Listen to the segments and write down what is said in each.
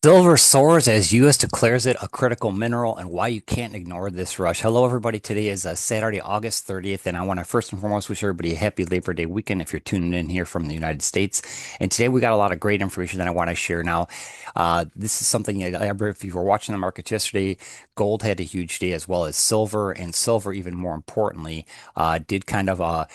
Silver soars as U.S. declares it a critical mineral and why you can't ignore this rush. Hello, everybody. Today is Saturday, August 30th, and I want to first and foremost wish everybody a happy Labor Day weekend if you're tuning in here from the United States. And today we got a lot of great information that I want to share now. This is something that if you were watching the markets yesterday, gold had a huge day as well as silver, and silver, even more importantly, did kind of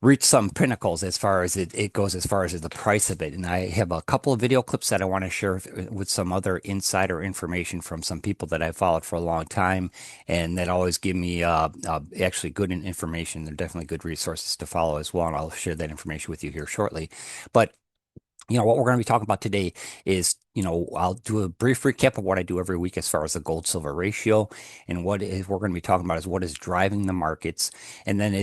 reach some pinnacles as far as it goes, as far as the price of it. And I have a couple of video clips that I want to share with some other insider information from some people that I've followed for a long time, and that always give me actually good information. They're definitely good resources to follow as well, and I'll share that information with you here shortly. But what we're going to be talking about today is, I'll do a brief recap of what I do every week as far as the gold silver ratio. And what is we're going to be talking about is what is driving the markets. And then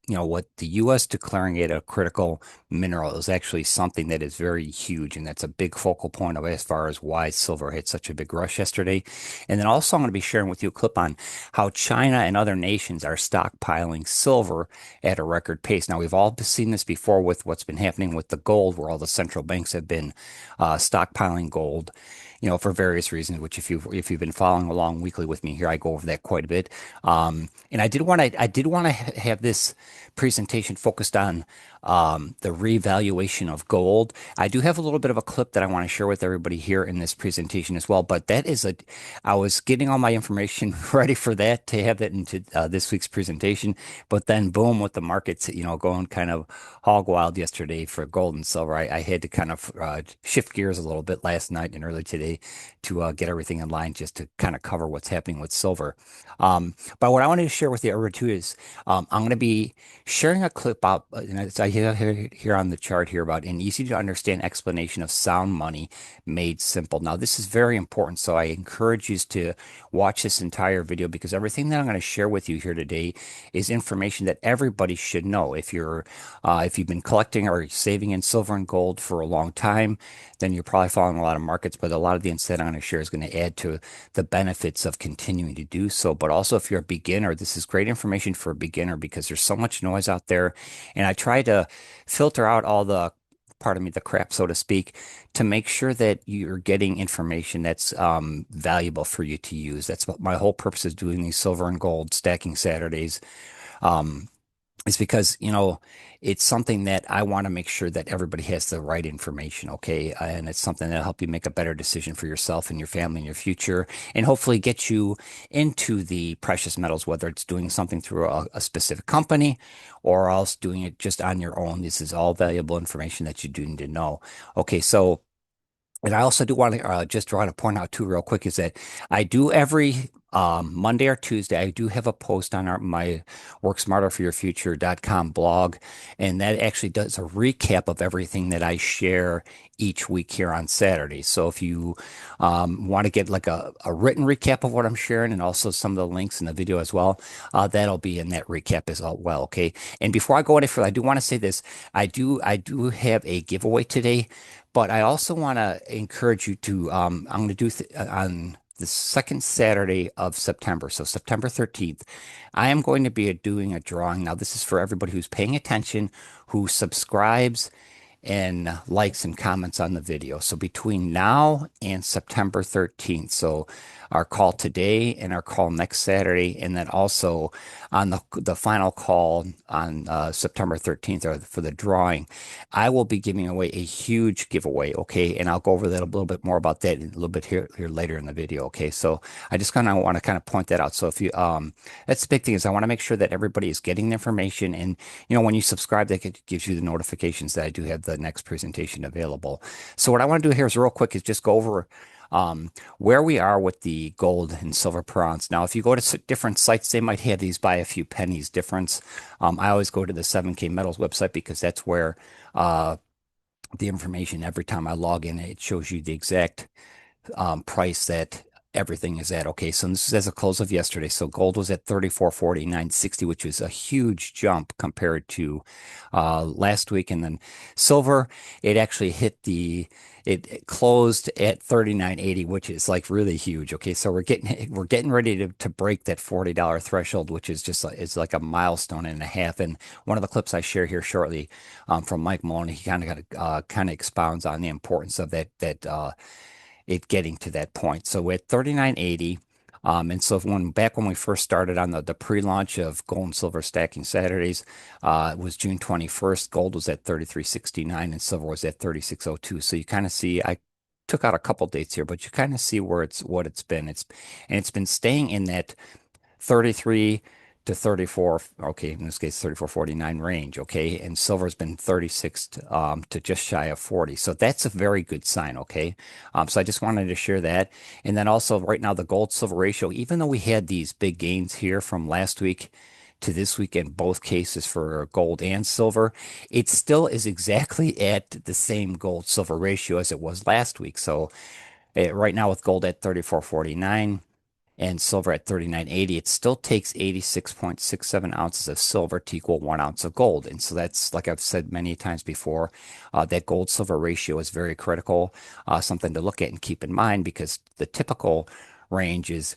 what the U.S. declaring it a critical mineral is actually something that is very huge. And that's a big focal point of as far as why silver hit such a big rush yesterday. And then also, I'm going to be sharing with you a clip on how China and other nations are stockpiling silver at a record pace. Now, we've all seen this before with what's been happening with the gold, where all the central banks have been stockpiling gold, for various reasons. Which, if you've been following along weekly with me here, I go over that quite a bit. And I did want to have this presentation focused on the revaluation of gold. I do have a little bit of a clip that I want to share with everybody here in this presentation as well. But I was getting all my information ready for that to have that into this week's presentation. But then, boom, with the markets, going kind of hog wild yesterday for gold and silver, I had to kind of shift gears a little bit last night and early today to get everything in line just to kind of cover what's happening with silver. But what I wanted to share with you over too is I'm going to be sharing a clip out, and I have here on the chart here about an easy to understand explanation of sound money made simple. Now, this is very important, so I encourage you to watch this entire video because everything that I'm going to share with you here today is information that everybody should know. If you've been collecting or saving in silver and gold for a long time, then you're probably following a lot of markets. But a lot of the insight I'm going to share is going to add to the benefits of continuing to do so. But also, if you're a beginner, this is great information for a beginner because there's so much noise out there. And I try to filter out all the, pardon me, the crap, so to speak, to make sure that you're getting information that's valuable for you to use. That's what my whole purpose is doing these silver and gold stacking Saturdays. Um, is because, it's something that I want to make sure that everybody has the right information, okay? And it's something that'll help you make a better decision for yourself and your family and your future, and hopefully get you into the precious metals, whether it's doing something through a specific company or else doing it just on your own. This is all valuable information that you do need to know. Okay, so. And I also do want to just want to point out too, real quick, is that I do every Monday or Tuesday, I do have a post on my worksmarterforyourfuture.com blog, and that actually does a recap of everything that I share each week here on Saturday. So if you want to get like a written recap of what I'm sharing and also some of the links in the video as well, that'll be in that recap as well. Okay. And before I go any further, I do want to say this. I do have a giveaway today. But I also want to encourage you to, I'm going to do on the second Saturday of September, so September 13th, I am going to be doing a drawing. Now, this is for everybody who's paying attention, who subscribes and likes and comments on the video. So between now and September 13th, so our call today and our call next Saturday, and then also on the final call on September 13th or for the drawing, I will be giving away a huge giveaway. Okay, and I'll go over that a little bit more about that in a little bit here later in the video. Okay, so I just kind of want to kind of point that out. So if you that's the big thing is I want to make sure that everybody is getting the information, and when you subscribe, that gives you the notifications that I do have the next presentation available. So what I want to do here is real quick is just go over where we are with the gold and silver per ounce. Now, if you go to different sites, they might have these by a few pennies difference. I always go to the 7K Metals website because that's where the information every time I log in, it shows you the exact price that everything is at. Okay, so this is as a close of yesterday. So gold was at 34.4960, which is a huge jump compared to last week. And then silver, it actually it closed at 39.80, which is like really huge. Okay, so we're getting ready to break that $40 threshold, which is just it's like a milestone and a half. And one of the clips I share here shortly from Mike Maloney, he kind of expounds on the importance of that it getting to that point. So we're at 39.80. And so when we first started on the pre-launch of gold and silver stacking Saturdays, it was June 21st. Gold was at 33.69 and silver was at 36.02. So you kind of see, I took out a couple dates here, but you kind of see what it's been. It's been staying in that 33 to 34, okay, in this case 34.49 range, okay, and silver's been 36 to just shy of 40. So that's a very good sign, okay. So I just wanted to share that. And then also right now the gold silver ratio, even though we had these big gains here from last week to this week in both cases for gold and silver, it still is exactly at the same gold silver ratio as it was last week. So right now with gold at 34.49 and silver at 39.80, it still takes 86.67 ounces of silver to equal 1 ounce of gold. And so that's, like I've said many times before, that gold silver ratio is very critical, something to look at and keep in mind, because the typical range is,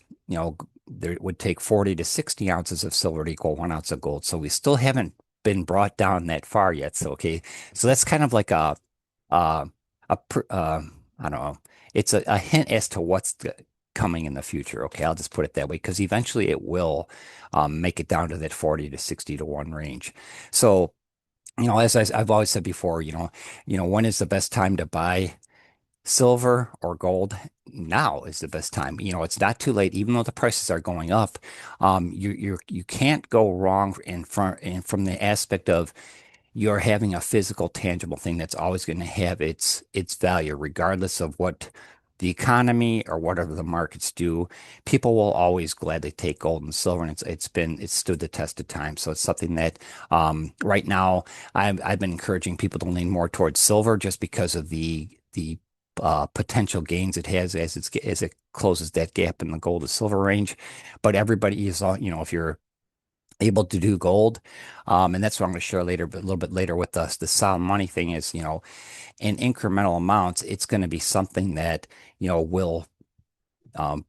there would take 40 to 60 ounces of silver to equal 1 ounce of gold. So we still haven't been brought down that far yet. So, okay. So that's kind of like uh, I don't know. It's a hint as to what's coming in the future. Okay, I'll just put it that way, because eventually it will make it down to that 40 to 60 to 1 range. So, as I've always said before, when is the best time to buy silver or gold? Now is the best time. It's not too late, even though the prices are going up. You can't go wrong from the aspect of you're having a physical, tangible thing that's always going to have its value, regardless of what the economy or whatever the markets do. People will always gladly take gold and silver, and it's stood the test of time. So it's something that right now I've been encouraging people to lean more towards silver, just because of the potential gains it has as it closes that gap in the gold to silver range. But everybody is, if you're able to do gold. And that's what I'm going to share later, but a little bit later with us. The sound money thing is, in incremental amounts, it's going to be something that, will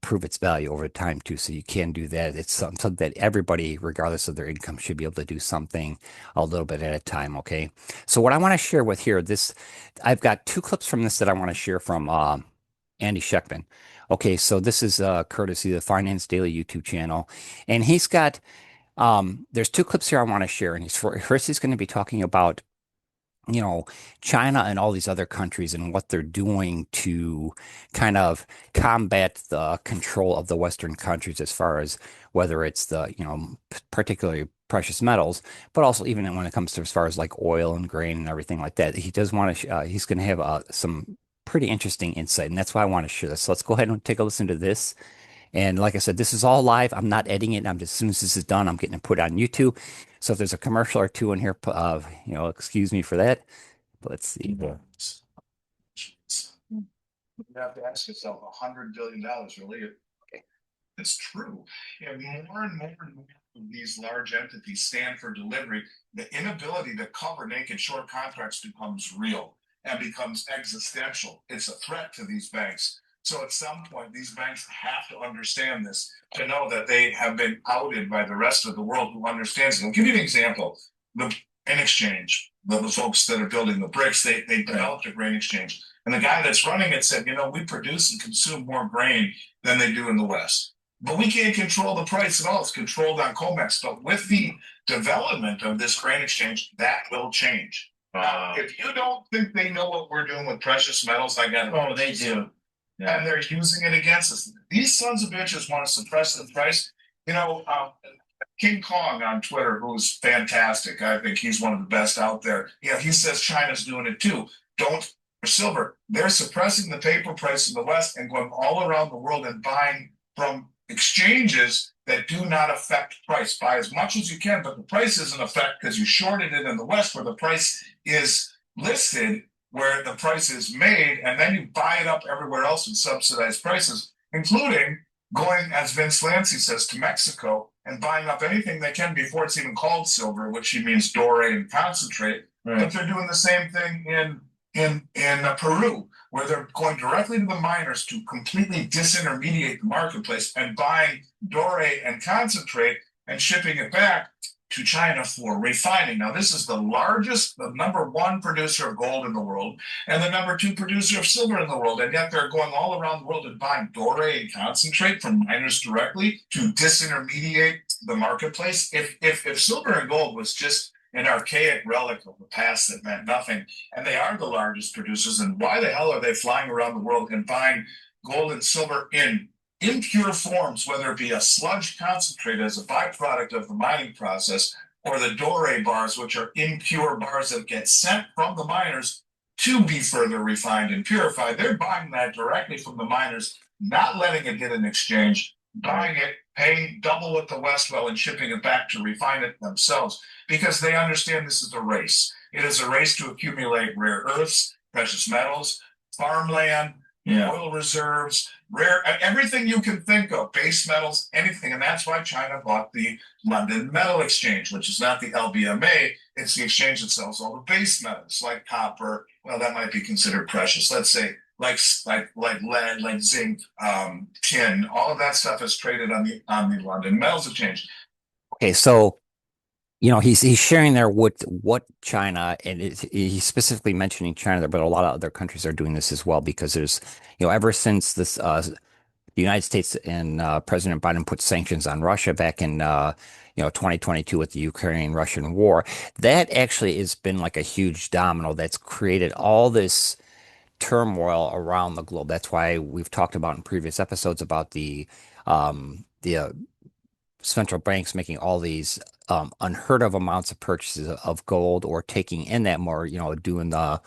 prove its value over time too. So you can do that. It's something that everybody, regardless of their income, should be able to do something a little bit at a time. Okay. So what I want to share with here, I've got two clips from this that I want to share from Andy Scheckman. Okay, so this is courtesy of the Finance Daily YouTube channel, and there's two clips here I want to share, and first he's going to be talking about, China and all these other countries and what they're doing to kind of combat the control of the Western countries, as far as whether it's the, particularly precious metals, but also even when it comes to as far as like oil and grain and everything like that. He does want to, he's going to have some pretty interesting insight, and that's why I want to share this. So let's go ahead and take a listen to this. And like I said, this is all live. I'm not editing it. As soon as this is done, I'm getting it put on YouTube. So if there's a commercial or two in here, excuse me for that. But let's see. Yeah. You have to ask yourself, $100 billion, really? Okay. It's true. And more and more and more of these large entities stand for delivery. The inability to cover naked short contracts becomes real and becomes existential. It's a threat to these banks. So at some point, these banks have to understand this, to know that they have been outed by the rest of the world who understands it. I'll give you an example. The grain exchange, the folks that are building the bricks, they developed a grain exchange. And the guy that's running it said, we produce and consume more grain than they do in the West. But we can't control the price at all. It's controlled on COMEX. But with the development of this grain exchange, that will change. If you don't think they know what we're doing with precious metals, I got it. Oh, they do. Yeah. And they're using it against us. These sons of bitches want to suppress the price. King Kong on Twitter, who's fantastic. I think he's one of the best out there. He says China's doing it too. Don't for silver. They're suppressing the paper price in the West and going all around the world and buying from exchanges that do not affect price. Buy as much as you can, but the price isn't affected because you shorted it in the West, where the price is listed, where the price is made, and then you buy it up everywhere else at subsidized prices, including going, as Vince Lancy says, to Mexico and buying up anything they can before it's even called silver, which he means doré and concentrate. Right. But they're doing the same thing in Peru, where they're going directly to the miners to completely disintermediate the marketplace and buying doré and concentrate and shipping it back to China for refining. Now, this is the largest, the number one producer of gold in the world, and the number two producer of silver in the world. And yet they're going all around the world and buying doré concentrate from miners directly to disintermediate the marketplace. If silver and gold was just an archaic relic of the past that meant nothing, and they are the largest producers, and why the hell are they flying around the world and buying gold and silver in impure forms, whether it be a sludge concentrate as a byproduct of the mining process, or the doré bars, which are impure bars that get sent from the miners to be further refined and purified? They're buying that directly from the miners, not letting it get an exchange, buying it, paying double with the West well, and shipping it back to refine it themselves, because they understand this is a race. It is a race to accumulate rare earths, precious metals, farmland, oil reserves, rare, everything you can think of, base metals, anything. And that's why China bought the London Metal Exchange, which is not the LBMA. It's the exchange that sells all the base metals like copper. Well, that might be considered precious. Let's say like lead, like zinc, tin. All of that stuff is traded on the London Metals Exchange. Okay, so he's sharing there what China, and he's specifically mentioning China there, but a lot of other countries are doing this as well, because there's ever since this the United States and President Biden put sanctions on Russia back in 2022 with the Ukrainian-Russian war, that actually has been like a huge domino that's created all this turmoil around the globe. That's why we've talked about in previous episodes about the central banks making all these unheard of amounts of purchases of gold, or taking in that more, doing the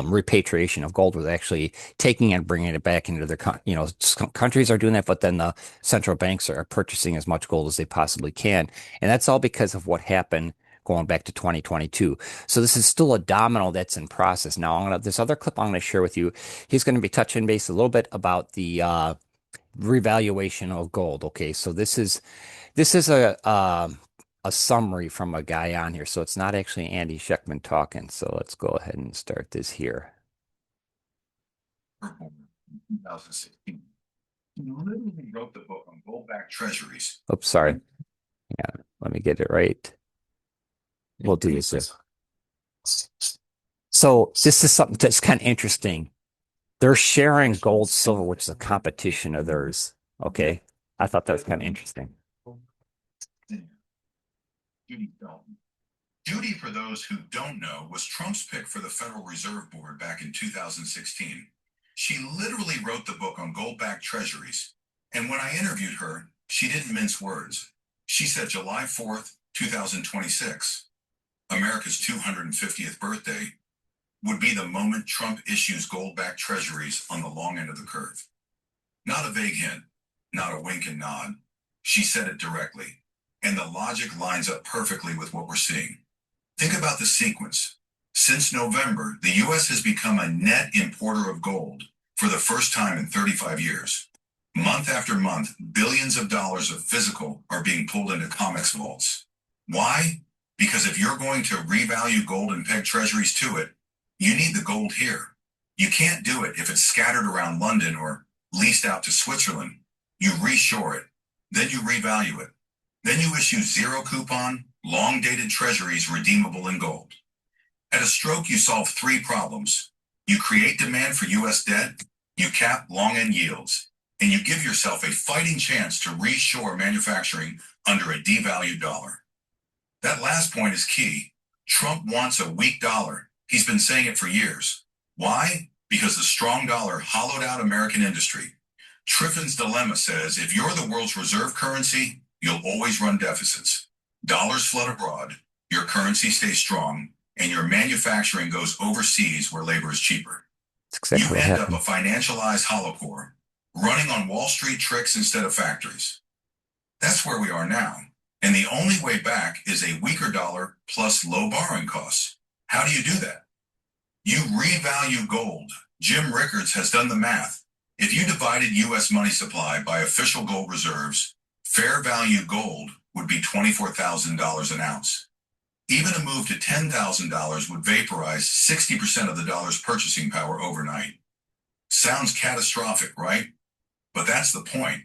repatriation of gold, with actually taking and bringing it back into their, countries are doing that, but then the central banks are purchasing as much gold as they possibly can. And that's all because of what happened going back to 2022. So this is still a domino that's in process. Now, this other clip I'm going to share with you, he's going to be touching base a little bit about the revaluation of gold. Okay, so this is a summary from a guy on here, so it's not actually Andy Scheckman talking. So let's go ahead and start this here. 2016. He literally wrote the book on gold-backed treasuries. Oops, sorry. Yeah, let me get it right. We'll do this. So this is something that's kind of interesting. They're sharing gold, silver, which is a competition of theirs. Okay, I thought that was kind of interesting. Judy, for those who don't know, was Trump's pick for the Federal Reserve Board back in 2016. She literally wrote the book on gold-backed treasuries. And when I interviewed her, she didn't mince words. She said July 4th, 2026, America's 250th birthday, would be the moment Trump issues gold-backed treasuries on the long end of the curve. Not a vague hint, not a wink and nod. She said it directly. And the logic lines up perfectly with what we're seeing. Think about the sequence. Since November, the U.S. has become a net importer of gold for the first time in 35 years. Month after month, billions of dollars of physical are being pulled into COMEX vaults. Why? Because if you're going to revalue gold and peg treasuries to it, you need the gold here. You can't do it if it's scattered around London or leased out to Switzerland. You reshore it, then you revalue it. Then you issue zero coupon, long-dated treasuries redeemable in gold. At a stroke, you solve three problems. You create demand for U.S. debt, you cap long-end yields, and you give yourself a fighting chance to reshore manufacturing under a devalued dollar. That last point is key. Trump wants a weak dollar. He's been saying it for years. Why? Because the strong dollar hollowed out American industry. Triffin's dilemma says if you're the world's reserve currency, you'll always run deficits. Dollars flood abroad, your currency stays strong, and your manufacturing goes overseas where labor is cheaper. That's exactly You what end up happened. a financialized hollow core, running on Wall Street tricks instead of factories. That's where we are now. And the only way back is a weaker dollar plus low borrowing costs. How do you do that? You revalue gold. Jim Rickards has done the math. If you divided U.S. money supply by official gold reserves, fair value gold would be $24,000 an ounce. Even a move to $10,000 would vaporize 60% of the dollar's purchasing power overnight. Sounds catastrophic, right? But that's the point.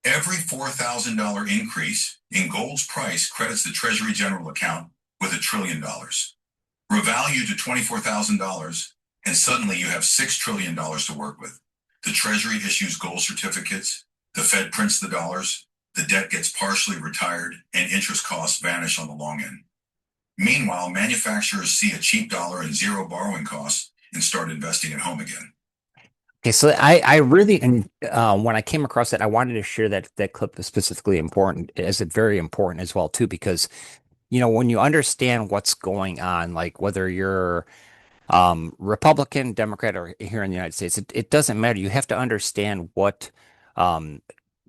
Every $4,000 increase in gold's price credits the Treasury General account with $1 trillion. Revalue to $24,000, and suddenly you have $6 trillion to work with. The Treasury issues gold certificates, the Fed prints the dollars, the debt gets partially retired, and interest costs vanish on the long end. Meanwhile, manufacturers see a cheap dollar and zero borrowing costs and start investing at home again. Okay, so I really and when I came across it, I wanted to share that clip is specifically important, as it very important as well too, because when you understand what's going on, like whether you're Republican, Democrat, or here in the United States, it doesn't matter. You have to understand what um,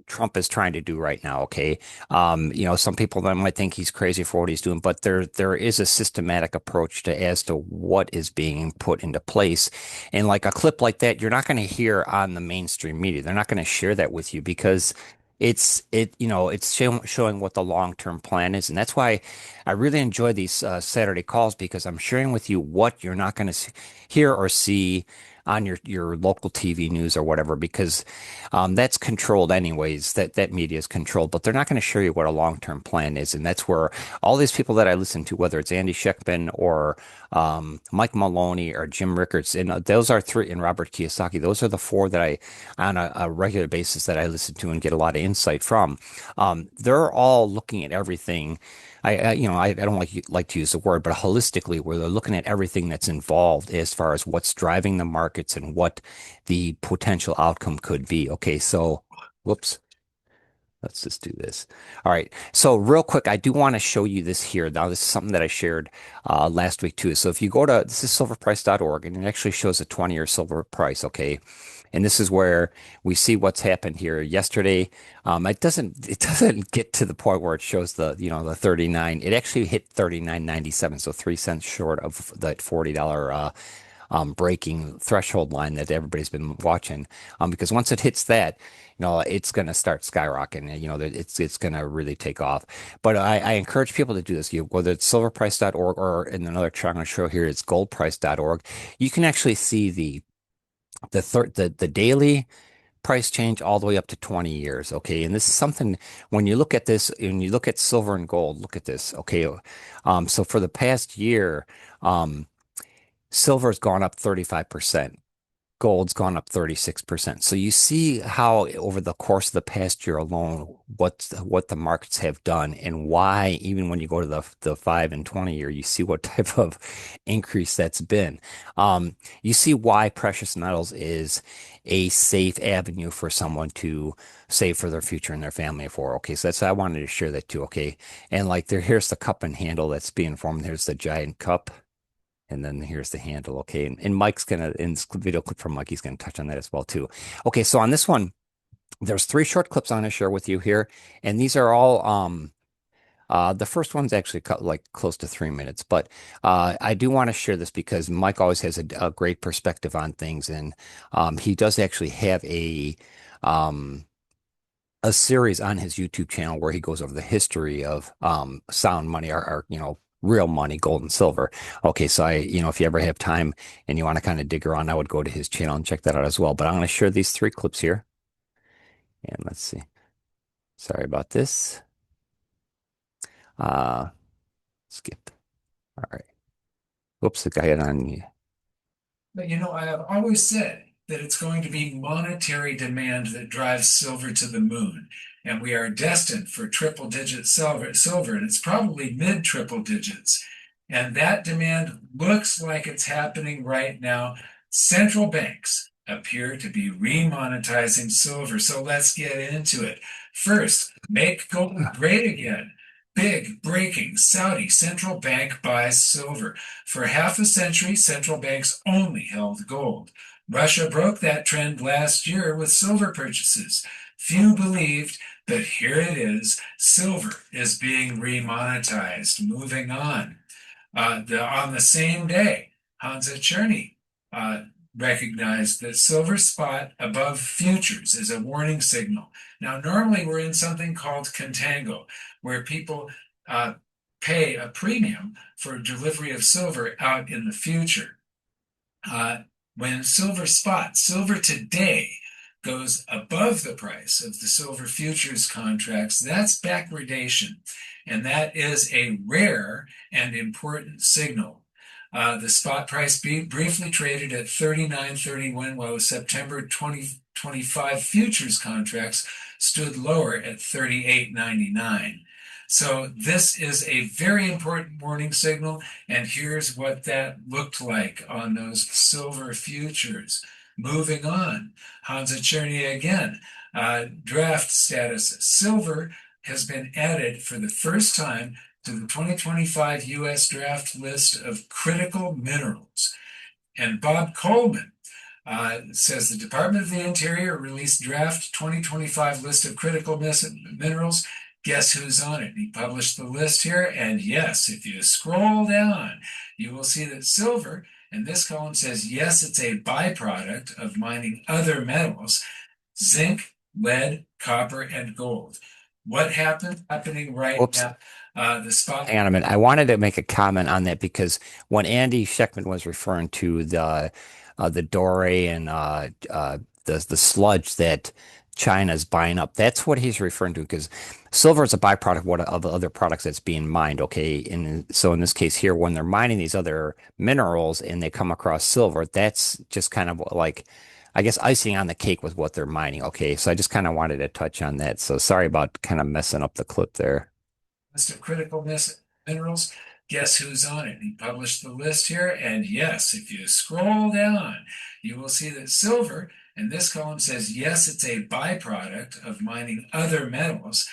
Trump is trying to do right now. Okay. Some people that might think he's crazy for what he's doing, but there is a systematic approach to as to what is being put into place. And like a clip like that, you're not going to hear on the mainstream media. They're not going to share that with you because it's showing what the long-term plan is. And that's why I really enjoy these Saturday calls because I'm sharing with you what you're not going to hear or see on your local TV news or whatever, because that's controlled anyways. That media is controlled, but they're not going to show you what a long-term plan is, and that's where all these people that I listen to, whether it's Andy Schectman or Mike Maloney or Jim Rickards, and those are three, and Robert Kiyosaki. Those are the four that on a regular basis, that I listen to and get a lot of insight from. They're all looking at everything. I don't like to use the word, but holistically, where they're looking at everything that's involved as far as what's driving the markets and what the potential outcome could be. Okay, so whoops. Let's just do this. All right. So real quick, I do want to show you this here. Now, this is something that I shared last week too. So if you go to, this is silverprice.org, and it actually shows a 20-year silver price. Okay. And this is where we see what's happened here yesterday. It doesn't get to the point where it shows the 39. It actually hit 39.97. So 3 cents short of that $40 breaking threshold line that everybody's been watching. Because once it hits that, it's going to start skyrocketing. It's going to really take off. But I encourage people to do this. Whether it's silverprice.org or in another chart I'm going to show here, it's goldprice.org. You can actually see the daily price change all the way up to 20 years. Okay. And this is something, when you look at this, when you look at silver and gold, look at this. Okay. So for the past year, silver's gone up 35%. Gold's gone up 36%. So you see how over the course of the past year alone, what the markets have done and why, even when you go to the 5 and 20 year, you see what type of increase that's been. You see why precious metals is a safe avenue for someone to save for their future and their family for. Okay, so I wanted to share that too. Okay, and like here's the cup and handle that's being formed. Here's the giant cup. And then here's the handle. Okay. And Mike's in this video clip from Mike, he's gonna touch on that as well too. Okay, so on this one, there's three short clips I want to share with you here. And these are all the first one's actually cut like close to 3 minutes, but I do want to share this because Mike always has a great perspective on things, and he does actually have um a series on his YouTube channel where he goes over the history of sound money, or real money, gold and silver. Okay, so if you ever have time and you want to kind of dig around, I would go to his channel and check that out as well. But I'm going to share these three clips here. And let's see. Sorry about this. Uh, skip. All right. Whoops, I got it on. But I have always said that it's going to be monetary demand that drives silver to the moon. And we are destined for triple digit silver, and it's probably mid triple digits. And that demand looks like it's happening right now. Central banks appear to be remonetizing silver. So let's get into it. First, make gold great again. Big breaking: Saudi central bank buys silver. For half a century, central banks only held gold. Russia broke that trend last year with silver purchases. Few believed, but here it is. Silver is being remonetized. Moving on. On the same day, Hansa Czerny recognized that silver spot above futures is a warning signal. Now, normally we're in something called contango, where people pay a premium for delivery of silver out in the future. When silver today goes above the price of the silver futures contracts, that's backwardation. And that is a rare and important signal. The spot price briefly traded at 39.31, while the September 2025 futures contracts stood lower at 38.99. So this is a very important warning signal, and here's what that looked like on those silver futures. Moving on, Hansa Czerny again, draft status. Silver has been added for the first time to the 2025 U.S. draft list of critical minerals. And Bob Coleman says the Department of the Interior released draft 2025 list of critical minerals. Guess who's on it? He published the list here. And yes, if you scroll down, you will see that silver, and this column says, yes, it's a byproduct of mining other metals, zinc, lead, copper, and gold. What happening right Whoops. now? The spot. Hang on a minute. I wanted to make a comment on that because when Andy Scheckman was referring to the doré and the sludge that China's buying up, that's what he's referring to because silver is a byproduct of the other products that's being mined. Okay, and so in this case here, when they're mining these other minerals and they come across silver, that's just kind of like, I guess, icing on the cake with what they're mining. Okay, so I just kind of wanted to touch on that. So sorry about kind of messing up the clip there. List of critical minerals. Guess who's on it? He published the list here. And yes, if you scroll down, you will see that silver, and this column says, yes, it's a byproduct of mining other metals,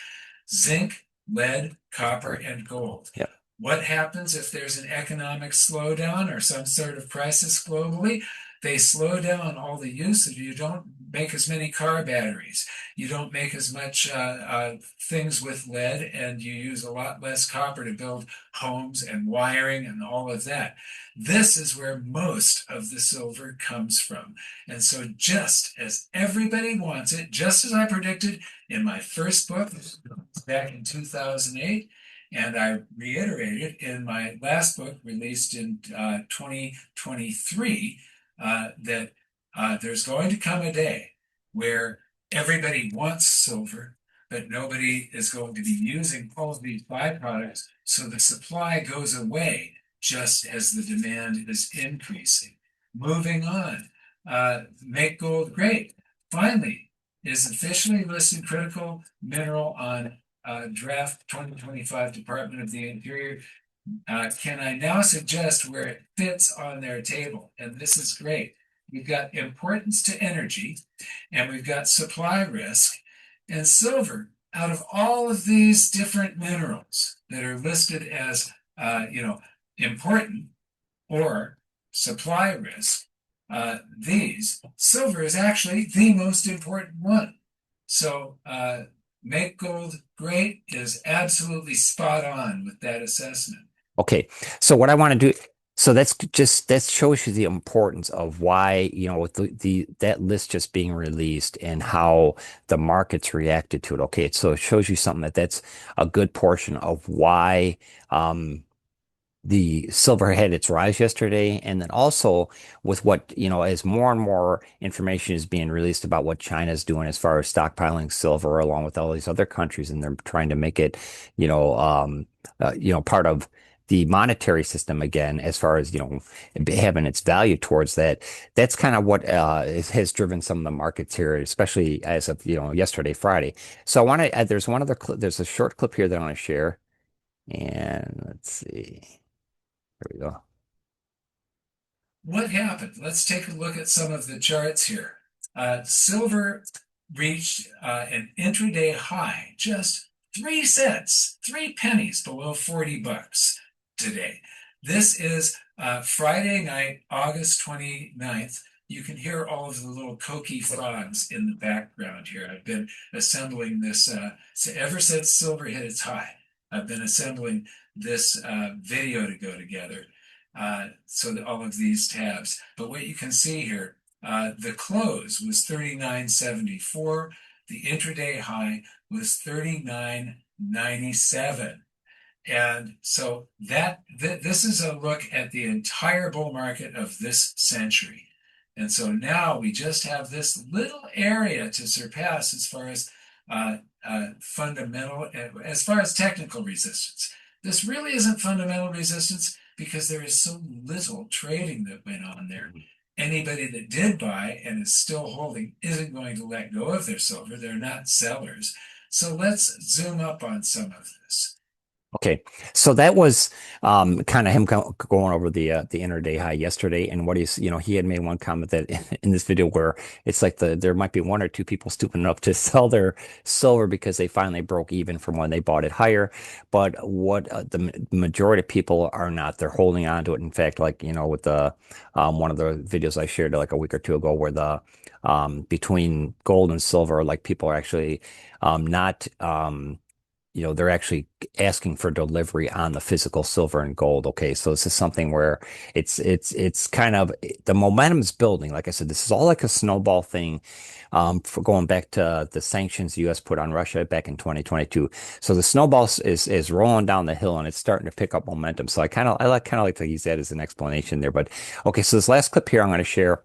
zinc, lead, copper, and gold. Yep. What happens if there's an economic slowdown or some sort of crisis globally? They slow down all the usage. You don't make as many car batteries. You don't make as much things with lead, and you use a lot less copper to build homes and wiring and all of that. This is where most of the silver comes from. And so just as everybody wants it, just as I predicted in my first book back in 2008, and I reiterated in my last book released in 2023, that there's going to come a day where everybody wants silver, but nobody is going to be using all of these byproducts. So the supply goes away just as the demand is increasing. Moving on, make gold great. Finally, is officially listed critical mineral on draft 2025 Department of the Interior. Can I now suggest where it fits on their table? And this is great. We've got importance to energy, and we've got supply risk, and silver. Out of all of these different minerals that are listed as, important or supply risk, silver is actually the most important one. So make gold great is absolutely spot on with that assessment. Okay, so what I want to do, so that shows you the importance of why, with the that list just being released and how the markets reacted to it. Okay, so it shows you something that's a good portion of why the silver had its rise yesterday, and then also with what, as more and more information is being released about what China's doing as far as stockpiling silver along with all these other countries, and they're trying to make it, part of the monetary system again, as far as, having its value towards that. That's kind of what has driven some of the markets here, especially as of, yesterday, Friday. So I want to, there's a short clip here that I want to share, and let's see. There we go. What happened? Let's take a look at some of the charts here. Silver reached an intraday high, just 3 cents, 3 pennies below 40 bucks today. This is Friday night, August 29th. You can hear all of the little coqui frogs in the background here. I've been assembling this ever since silver hit its high. I've been assembling this video to go together, so that all of these tabs. But what you can see here, the close was 39.74. The intraday high was 39.97. And so this is a look at the entire bull market of this century. And so now we just have this little area to surpass as far as fundamental, as far as technical resistance. This really isn't fundamental resistance because there is so little trading that went on there. Anybody that did buy and is still holding isn't going to let go of their silver. They're not sellers. So let's zoom up on some of this. Okay, so that was kind of him going over the intraday high yesterday, and what he had made one comment that in this video where it's like there might be one or two people stupid enough to sell their silver because they finally broke even from when they bought it higher, but what the majority of people are not. They're holding on to it. In fact, like with the one of the videos I shared like a week or two ago, where the between gold and silver, like people are actually not. They're actually asking for delivery on the physical silver and gold. Okay, so this is something where it's kind of the momentum's building. Like I said, this is all like a snowball thing, for going back to the sanctions the U.S. put on Russia back in 2022. So the snowball is rolling down the hill and it's starting to pick up momentum. So I like to use that as an explanation there. But okay, so this last clip here I'm going to share,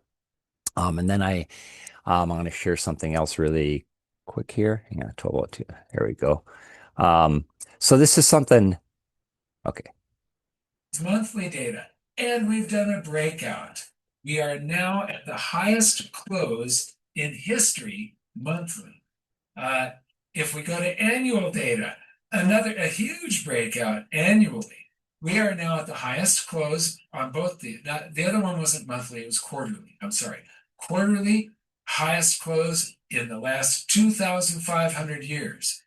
and then I'm going to share something else really quick here. Hang on, 12:02. There we go. Um, so this is something, okay. Monthly data, and we've done a breakout. We are now at the highest close in history monthly. If we go to annual data, a huge breakout annually. We are now at the highest close on both the other one wasn't monthly, it was quarterly. I'm sorry. Quarterly highest close in the last 2,500 years.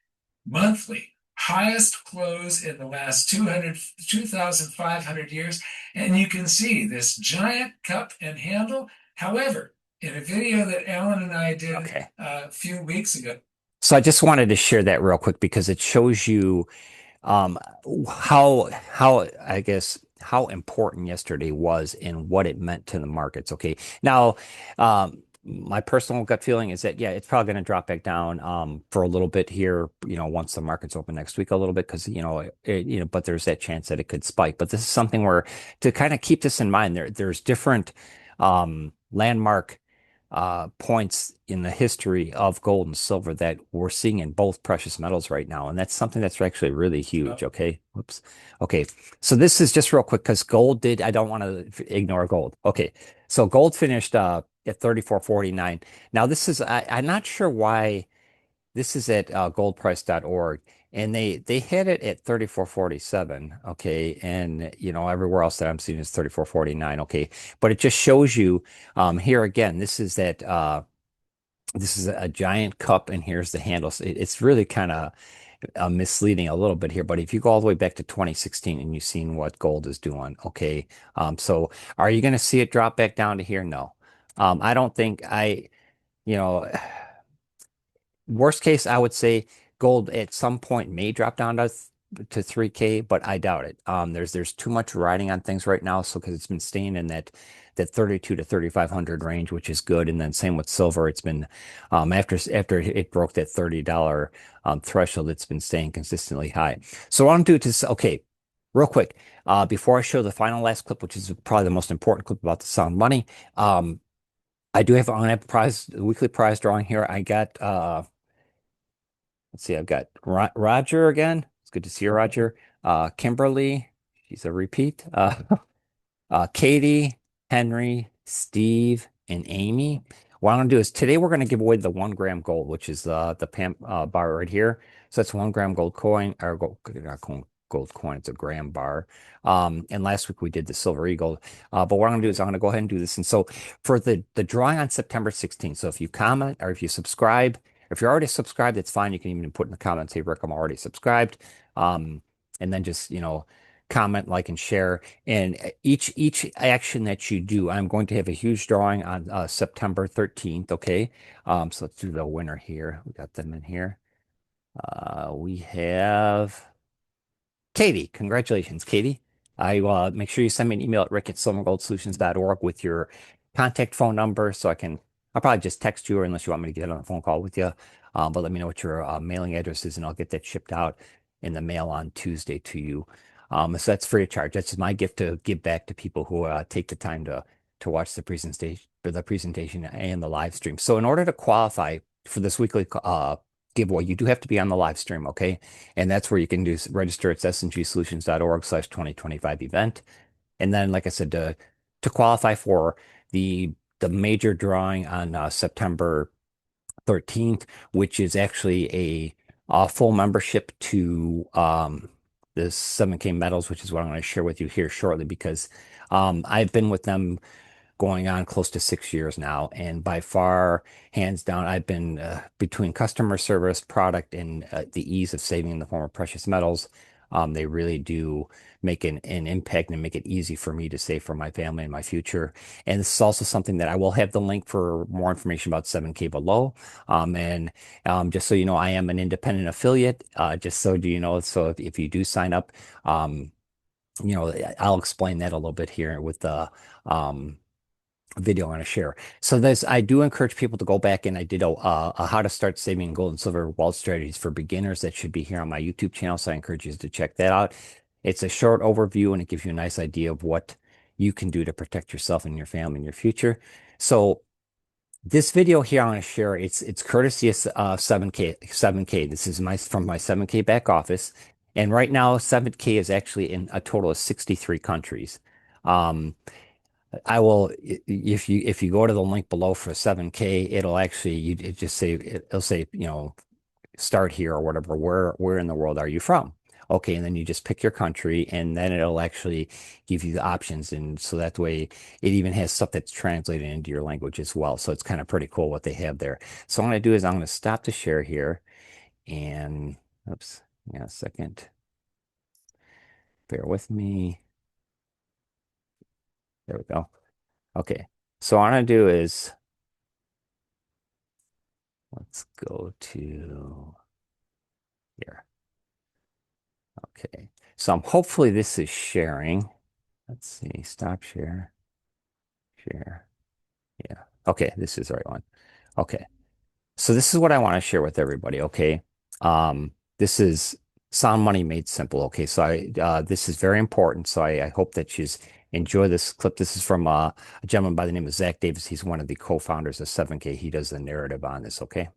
Monthly highest close in the last 2,500 years. And you can see this giant cup and handle. However, in a video that Alan and I did Okay. a few weeks ago. So I just wanted to share that real quick because it shows you um, how I guess how important yesterday was and what it meant to the markets. Okay, now my personal gut feeling is that yeah, it's probably going to drop back down for a little bit here. Once the markets open next week a little bit because but there's that chance that it could spike. But this is something where to kind of keep this in mind. There's different landmark points in the history of gold and silver that we're seeing in both precious metals right now. And that's something that's actually really huge. Okay. Whoops. Okay. So this is just real quick because I don't want to ignore gold. Okay. So gold finished at 34.49. Now I'm not sure why this is at goldprice.org and they had it at 34.47. Okay. And everywhere else that I'm seeing is 34.49. Okay. But it just shows you here again, this is a giant cup and here's the handles. It's really kind of misleading a little bit here, but if you go all the way back to 2016 and you've seen what gold is doing, okay. So are you going to see it drop back down to here? No. I don't think you know, worst case, I would say gold at some point may drop down to 3K, but I doubt it. There's too much riding on things right now, so because it's been staying in that 32 to 3,500 range, which is good. And then same with silver, it's been after it broke that $30 threshold, it's been staying consistently high. So what I'm doing is okay, real quick, before I show the final last clip, which is probably the most important clip about the sound money. I do have a weekly prize drawing here. I got let's see, I've got Roger again. It's good to see you, Roger. Kimberly, she's a repeat. Katie, Henry, Steve, and Amy. What I'm gonna do is today we're gonna give away the 1 gram gold, which is the PAM bar right here. So that's 1 gram gold coin or gold coin. It's a gram bar. And last week we did the silver eagle. But what I'm gonna do is I'm gonna go ahead and do this. And so for the drawing on September 16th. So if you comment or if you subscribe, if you're already subscribed, it's fine. You can even put in the comments, hey, Rick, I'm already subscribed. And then just comment, like, and share. And each action that you do, I'm going to have a huge drawing on September 13th. Okay. So let's do the winner here. We got them in here. We have Katie. Congratulations, Katie. I make sure you send me an email at rick@silvergoldsolutions.org with your contact phone number so I'll probably just text you or unless you want me to get on a phone call with you. But let me know what your mailing address is and I'll get that shipped out in the mail on Tuesday to you. So that's free of charge. That's my gift to give back to people who take the time to watch the for the presentation and the live stream. So in order to qualify for this weekly giveaway, you do have to be on the live stream, okay? And that's where you can do register at sngsolutions.org/2025 event. And then, like I said, to qualify for the major drawing on September 13th, which is actually a full membership to the 7K Metals, which is what I'm going to share with you here shortly, because I've been with them going on close to 6 years now. And by far, hands down, I've been between customer service, product, and the ease of saving in the form of precious metals. They really do make an impact and make it easy for me to save for my family and my future. And this is also something that I will have the link for more information about 7K below. And just so you know, I am an independent affiliate, just so you know. So if you do sign up, I'll explain that a little bit here with the video I want to share. So this, I do encourage people to go back, and I did a how to start saving gold and silver wealth strategies for beginners that should be here on my YouTube channel. So I encourage you to check that out. It's a short overview and it gives you a nice idea of what you can do to protect yourself and your family in your future. So this video here I want to share, it's courtesy of 7K. This is from my 7K back office. And right now 7K is actually in a total of 63 countries. I will, if you go to the link below for 7K, it'll actually it just say it'll say, start here or whatever. Where in the world are you from? Okay, and then you just pick your country, and then it'll actually give you the options, and so that way it even has stuff that's translated into your language as well. So it's kind of pretty cool what they have there. So what I'm going to do is I'm going to stop the share here, and oops, yeah, a second. Bear with me. There we go. Okay, so what I'm going to do is let's go to here. Okay, so hopefully this is sharing. Let's see, stop share, share. Yeah, okay, this is the right one. Okay, so this is what I want to share with everybody. Okay, this is sound money made simple. Okay, so this is very important. So I hope that you enjoy this clip. This is from a gentleman by the name of Zach Davis. He's one of the co-founders of 7K. He does the narrative on this. Okay.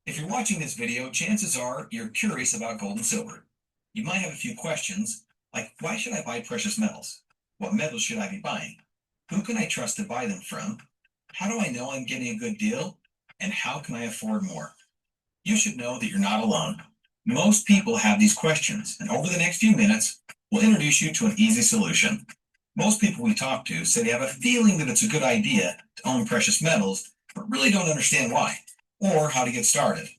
If you're watching this video, chances are you're curious about gold and silver. You might have a few questions, like why should I buy precious metals? What metals should I be buying? Who can I trust to buy them from? How do I know I'm getting a good deal? And how can I afford more? You should know that you're not alone. Most people have these questions, and over the next few minutes, we'll introduce you to an easy solution. Most people we talk to say they have a feeling that it's a good idea to own precious metals, but really don't understand why, or how to get started,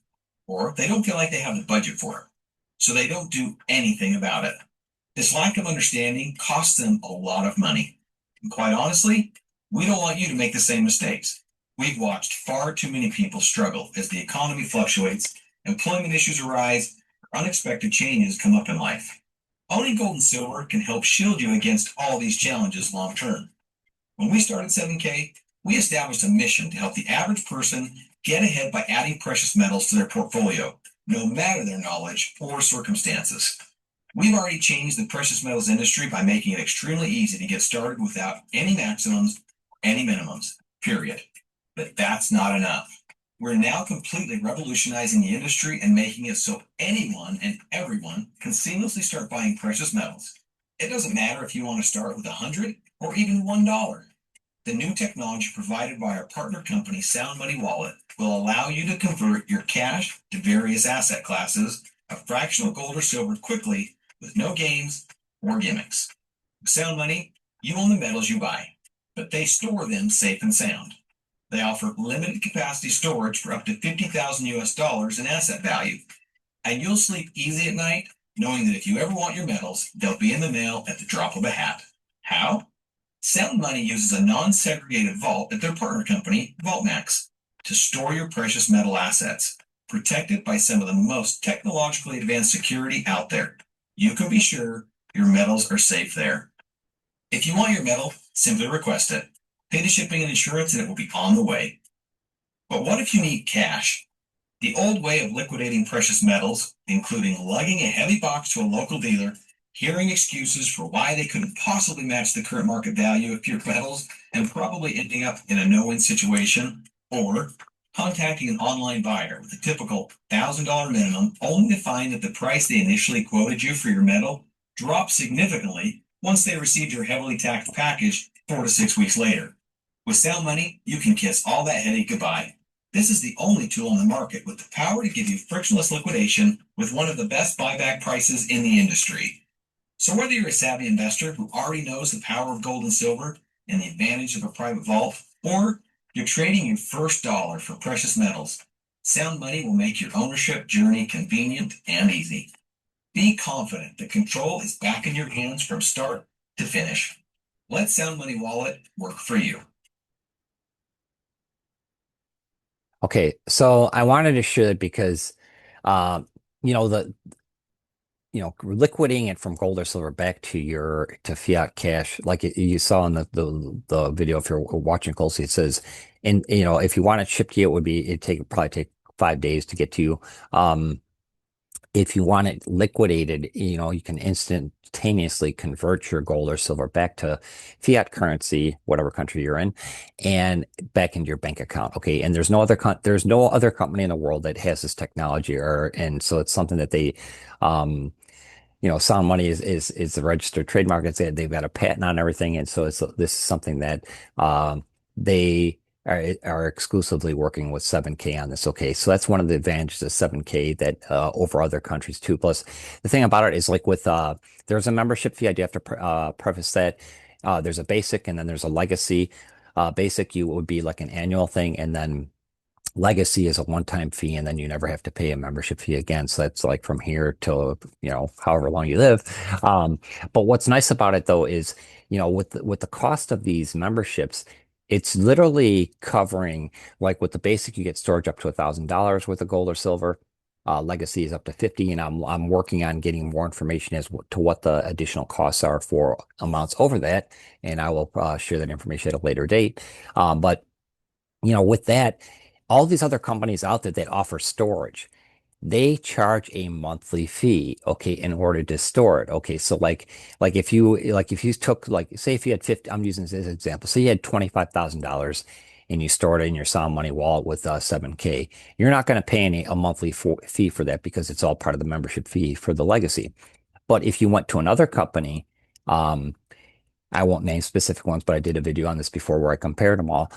or they don't feel like they have the budget for it, so they don't do anything about it. This lack of understanding costs them a lot of money. And quite honestly, we don't want you to make the same mistakes. We've watched far too many people struggle as the economy fluctuates, employment issues arise, or unexpected changes come up in life. Owning gold and silver can help shield you against all these challenges long term. When we started 7K, we established a mission to help the average person get ahead by adding precious metals to their portfolio, no matter their knowledge or circumstances. We've already changed the precious metals industry by making it extremely easy to get started without any maximums or any minimums, period. But that's not enough. We're now completely revolutionizing the industry and making it so anyone and everyone can seamlessly start buying precious metals. It doesn't matter if you want to start with $100 or even $1. The new technology provided by our partner company, Sound Money Wallet, will allow you to convert your cash to various asset classes of fractional gold or silver quickly with no games or gimmicks. With Sound Money, you own the metals you buy, but they store them safe and sound. They offer limited capacity storage for up to 50,000 US dollars in asset value, and you'll sleep easy at night knowing that if you ever want your metals, they'll be in the mail at the drop of a hat. How? Sound Money uses a non-segregated vault at their partner company, VaultMax, to store your precious metal assets, protected by some of the most technologically advanced security out there. You can be sure your metals are safe there. If you want your metal, simply request it. Pay the shipping and insurance and it will be on the way. But what if you need cash? The old way of liquidating precious metals, including lugging a heavy box to a local dealer, hearing excuses for why they couldn't possibly match the current market value of your metals and probably ending up in a no-win situation, or contacting an online buyer with a typical $1,000 minimum only to find that the price they initially quoted you for your metal dropped significantly once they received your heavily taxed package 4 to 6 weeks later. With Sound Money, you can kiss all that headache goodbye. This is the only tool on the market with the power to give you frictionless liquidation with one of the best buyback prices in the industry. So whether you're a savvy investor who already knows the power of gold and silver and the advantage of a private vault, or you're trading your first dollar for precious metals, Sound Money will make your ownership journey convenient and easy. Be confident that control is back in your hands from start to finish. Let Sound Money Wallet work for you. Okay, so I wanted to share that because, uh, you know, the liquidating it from gold or silver back to your to fiat cash, like you saw in the video. If you're watching closely, it says, and if you want it shipped to you, it'd probably take 5 days to get to you. Um, if you want it liquidated, you can instantaneously convert your gold or silver back to fiat currency, whatever country you're in, and back into your bank account. Okay. And there's no other company in the world that has this technology, and so it's something that um, Sound Money is the registered trademark. They've got a patent on everything, and so this is something that they are exclusively working with 7K on this. Okay, so that's one of the advantages of 7K that over other countries too. Plus, the thing about it is like with there's a membership fee. I do have to preface that there's a basic and then there's a legacy. Basic you would be like an annual thing, and then legacy is a one-time fee, and then you never have to pay a membership fee again. So that's like from here till however long you live. Um, but what's nice about it though is with the cost of these memberships, it's literally covering, like with the basic, you get storage up to $1,000 worth of gold or silver. Legacy is up to 50, and I'm working on getting more information to what the additional costs are for amounts over that, and I will share that information at a later date. But with that, all these other companies out there that offer storage, they charge a monthly fee, okay, in order to store it. Okay, so like if you took, like, say if you had 50, I'm using this as an example. So you had $25,000 and you stored it in your Sound Money wallet with 7K. You're not going to pay a monthly fee for that because it's all part of the membership fee for the legacy. But if you went to another company, um, I won't name specific ones, but I did a video on this before where I compared them all.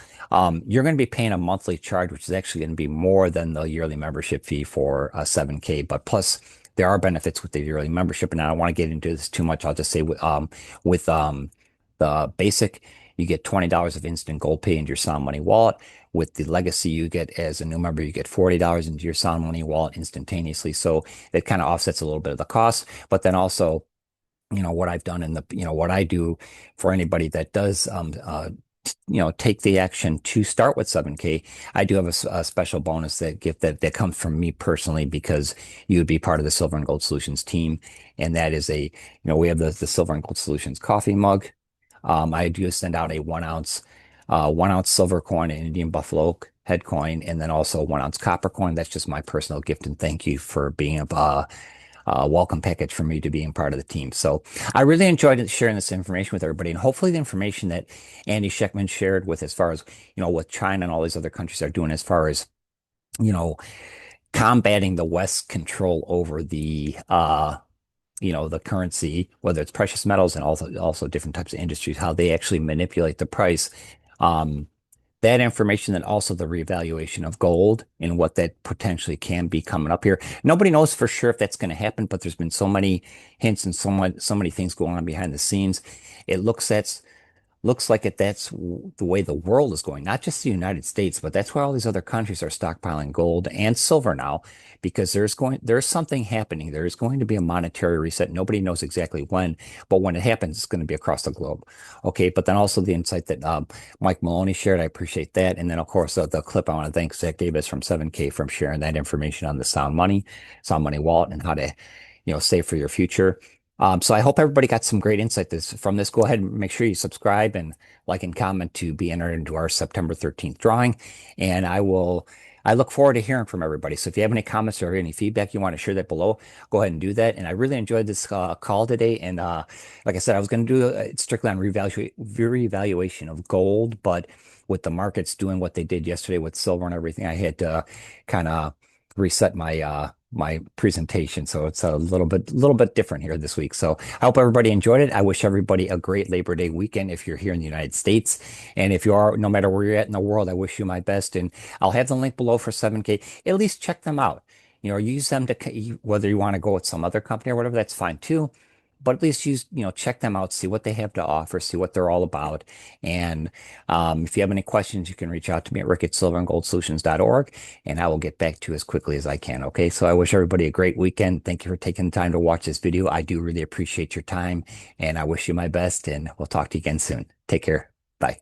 You're going to be paying a monthly charge, which is actually going to be more than the yearly membership fee for 7K. But plus, there are benefits with the yearly membership, and I don't want to get into this too much. I'll just say with the basic, you get $20 of instant gold pay into your Sound Money wallet. With the legacy, you get, as a new member, you get $40 into your Sound Money wallet instantaneously. So that kind of offsets a little bit of the cost, but then also what I've done what I do for anybody that does take the action to start with 7K. I do have a special bonus that comes from me personally, because you would be part of the Silver and Gold Solutions team, and that is we have the Silver and Gold Solutions coffee mug. I do send out a 1 ounce silver coin, an Indian Buffalo head coin, and then also a 1 ounce copper coin. That's just my personal gift and thank you for being a welcome package for me to being part of the team. So I really enjoyed sharing this information with everybody, and hopefully the information that Andy Scheckman shared with, as far as what China and all these other countries are doing as far as you know combating the West's control over the currency, whether it's precious metals and also different types of industries, how they actually manipulate the price. Um, that information, and also the reevaluation of gold and what that potentially can be coming up here. Nobody knows for sure if that's going to happen, but there's been so many hints and so many things going on behind the scenes. It looks like that's the way the world is going, not just the United States, but that's why all these other countries are stockpiling gold and silver now, because there's something happening. There's going to be a monetary reset. Nobody knows exactly when, but when it happens, it's going to be across the globe. Okay, but then also the insight that Mike Maloney shared, I appreciate that. And then of course the clip, I want to thank Zach Davis from 7K from sharing that information on the Sound Money wallet, and how to save for your future. So I hope everybody got some great insight from this. Go ahead and make sure you subscribe and like and comment to be entered into our September 13th drawing. And I will I look forward to hearing from everybody. So if you have any comments or any feedback you want to share that below, go ahead and do that. And I really enjoyed this call today. And like I said, I was going to do it strictly on revaluation of gold, but with the markets doing what they did yesterday with silver and everything, I had to kind of reset my presentation. So it's a little bit different here this week. So I hope everybody enjoyed it. I wish everybody a great Labor Day weekend if you're here in the United States. And if you are, no matter where you're at in the world, I wish you my best. And I'll have the link below for 7K. At least check them out. Use them to, whether you want to go with some other company or whatever, that's fine too. But at least check them out, see what they have to offer, see what they're all about. And if you have any questions, you can reach out to me at rick@silverandgoldsolutions.org, and I will get back to you as quickly as I can. Okay. So I wish everybody a great weekend. Thank you for taking the time to watch this video. I do really appreciate your time, and I wish you my best, and we'll talk to you again soon. Take care. Bye.